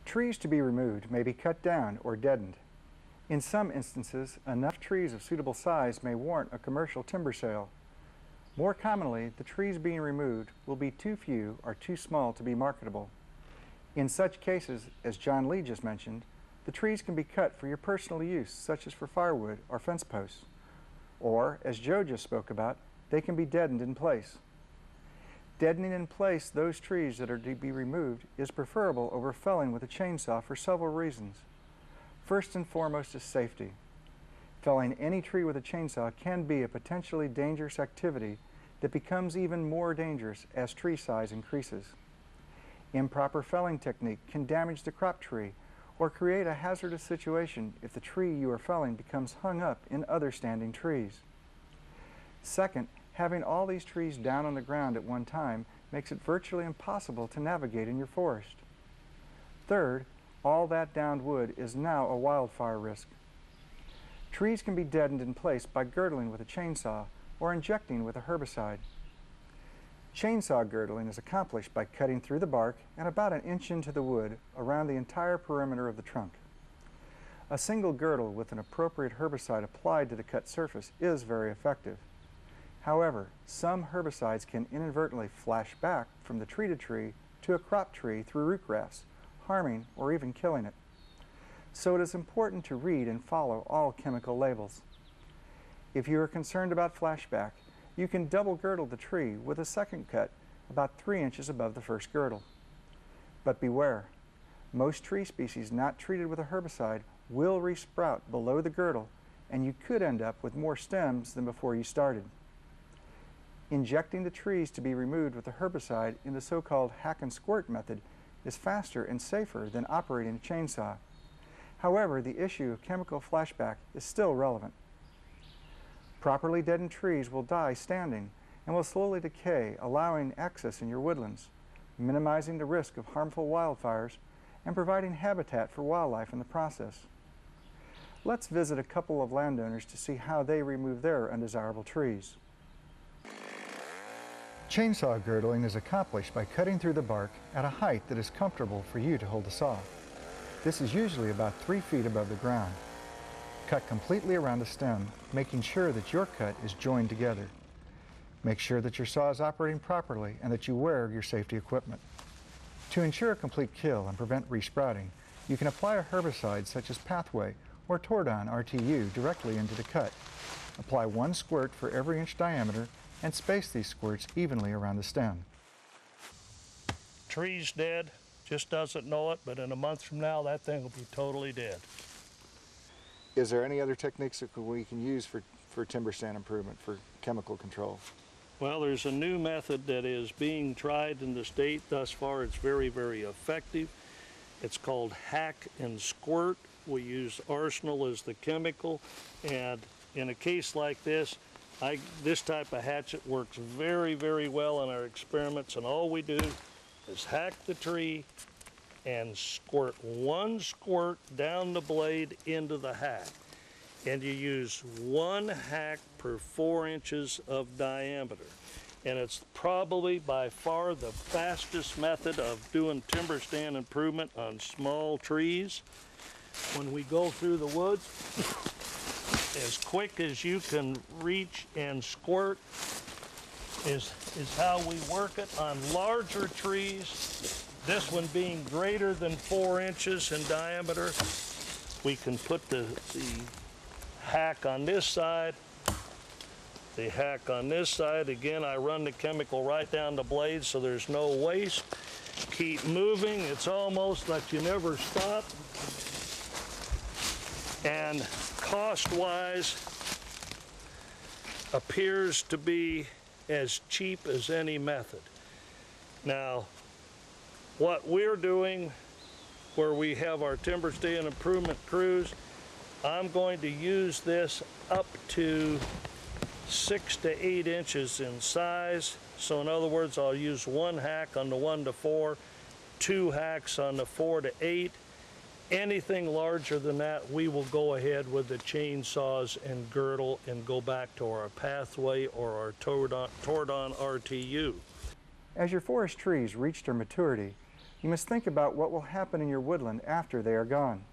Trees to be removed may be cut down or deadened. In some instances, enough trees of suitable size may warrant a commercial timber sale. More commonly, the trees being removed will be too few or too small to be marketable. In such cases, as John Lee just mentioned, the trees can be cut for your personal use, such as for firewood or fence posts. Or, as Joe just spoke about, they can be deadened in place. Deadening in place those trees that are to be removed is preferable over felling with a chainsaw for several reasons. First and foremost is safety. Felling any tree with a chainsaw can be a potentially dangerous activity that becomes even more dangerous as tree size increases. Improper felling technique can damage the crop tree or create a hazardous situation if the tree you are felling becomes hung up in other standing trees. Second, having all these trees down on the ground at one time makes it virtually impossible to navigate in your forest. Third, all that downed wood is now a wildfire risk. Trees can be deadened in place by girdling with a chainsaw or injecting with a herbicide. Chainsaw girdling is accomplished by cutting through the bark and about an inch into the wood around the entire perimeter of the trunk. A single girdle with an appropriate herbicide applied to the cut surface is very effective. However, some herbicides can inadvertently flash back from the treated tree to a crop tree through root grafts, harming or even killing it. So it is important to read and follow all chemical labels. If you are concerned about flashback, you can double girdle the tree with a second cut about 3 inches above the first girdle. But beware, most tree species not treated with a herbicide will resprout below the girdle, and you could end up with more stems than before you started. Injecting the trees to be removed with a herbicide in the so-called hack and squirt method is faster and safer than operating a chainsaw. However, the issue of chemical flashback is still relevant. Properly deadened trees will die standing and will slowly decay, allowing access in your woodlands, minimizing the risk of harmful wildfires and providing habitat for wildlife in the process. Let's visit a couple of landowners to see how they remove their undesirable trees. Chainsaw girdling is accomplished by cutting through the bark at a height that is comfortable for you to hold the saw. This is usually about 3 feet above the ground. Cut completely around the stem, making sure that your cut is joined together. Make sure that your saw is operating properly and that you wear your safety equipment. To ensure a complete kill and prevent resprouting, you can apply a herbicide such as Pathway or Tordon RTU directly into the cut. Apply 1 squirt for every inch diameter and space these squirts evenly around the stem. Tree's dead, just doesn't know it, but in a month from now that thing will be totally dead. Is there any other techniques that we can use for timber stand improvement, for chemical control? Well, there's a new method that is being tried in the state. Thus far it's very, very effective. It's called hack and squirt. We use arsenal as the chemical, and in a case like this, this type of hatchet works very, very well in our experiments, and all we do is hack the tree and squirt 1 squirt down the blade into the hack. And you use 1 hack per 4 inches of diameter. And it's probably by far the fastest method of doing timber stand improvement on small trees. When we go through the woods, as quick as you can reach and squirt is how we work it on larger trees. This one being greater than 4 inches in diameter, we can put the hack on this side, the hack on this side. Again, I run the chemical right down the blade so there's no waste. Keep moving. It's almost like you never stop. And cost-wise, appears to be as cheap as any method. Now, what we're doing where we have our timber stand improvement crews, I'm going to use this up to 6 to 8 inches in size. So in other words, I'll use 1 hack on the 1 to 4, 2 hacks on the 4 to 8. Anything larger than that, we will go ahead with the chainsaws and girdle and go back to our Pathway or our Tordon RTU. As your forest trees reach their maturity, You must think about what will happen in your woodland after they are gone.